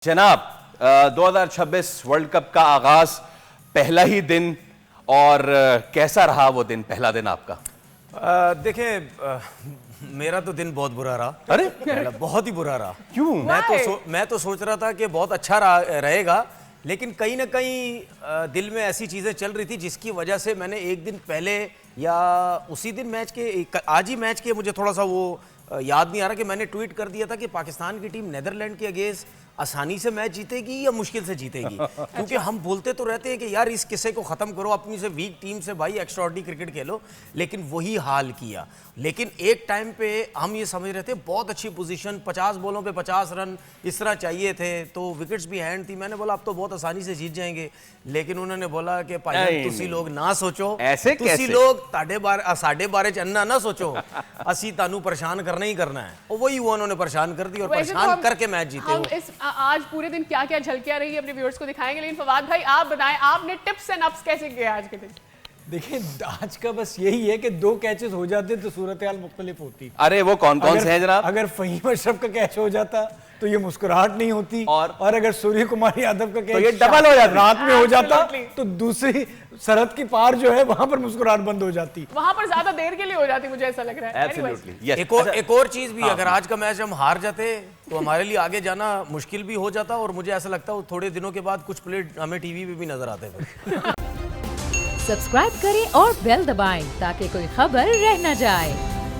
जनाब 2026 world cup का आगाज पहला ही दिन और कैसा रहा वो दिन, पहला दिन आपका? देखिए मेरा तो दिन बहुत बुरा रहा। अरे बहुत ही बुरा रहा। क्यों? मैं तो सोच रहा था कि बहुत अच्छा रहेगा, लेकिन कहीं ना कहीं दिल में ऐसी चीज़ें चल रही थी जिसकी वजह से मैंने एक दिन पहले या उसी दिन मैच के आज ही मैच के मुझे थोड़ा सा वो याद नहीं आ रहा कि मैंने ट्वीट कर दिया था कि पाकिस्तान की टीम नेदरलैंड के अगेंस्ट आसानी से मैच जीतेगी या मुश्किल से जीतेगी। क्योंकि हम बोलते तो रहते हैं कि यार इस किस्से को ख़त्म करो, अपनी से वीक टीम से भाई एक्स्ट्राऑर्डिनरी क्रिकेट खेलो, लेकिन वही हाल किया। लेकिन एक टाइम पे हम ये समझ रहे थे बहुत अच्छी पोजीशन, 50 बॉलों पे 50 रन इस तरह चाहिए थे, तो विकेट्स भी हैंड थी। मैंने बोला अब तो बहुत आसानी से जीत जाएंगे, लेकिन उन्होंने बोला कि भाई तुसी लोग ना सोचो, ऐसे तुसी लोग साढ़े 12 चन्ना ना सोचो, असी तानू परेशान करना ही करना है। और वही वो उन्होंने परेशान कर दी और परेशान करके मैच जीते। हम इस आज पूरे दिन क्या क्या झलकियां रही अपने व्यूअर्स को दिखाएंगे, लेकिन फवाद भाई आप बताएं आपने टिप्स एंड अप्स कैसे किए आज के दिन? देखिए आज का बस यही है कि 2 कैचेस हो जाते तो सूरत हाल मुख्तलिफ होती। अरे वो कौन कौन से हैं जनाब? अगर फहीम अशरफ का कैच हो जाता तो ये मुस्कुराहट नहीं होती, और अगर सूर्य कुमार यादव का कैच तो ये डबल हो जाता, रात में हो जाता तो दूसरी सरहद की पार जो है वहां पर मुस्कुराहट बंद हो जाती, वहां पर ज्यादा देर के लिए हो जाती, मुझे ऐसा लग रहा है। Absolutely, yes. एक और चीज भी, अगर आज का मैच हम हार जाते तो हमारे लिए आगे जाना मुश्किल भी हो जाता, और मुझे ऐसा लगता है थोड़े दिनों के बाद कुछ प्लेयर हमें टीवी पे भी नजर आते थे। सब्सक्राइब करें और बेल दबाएं ताकि कोई खबर रह न जाए।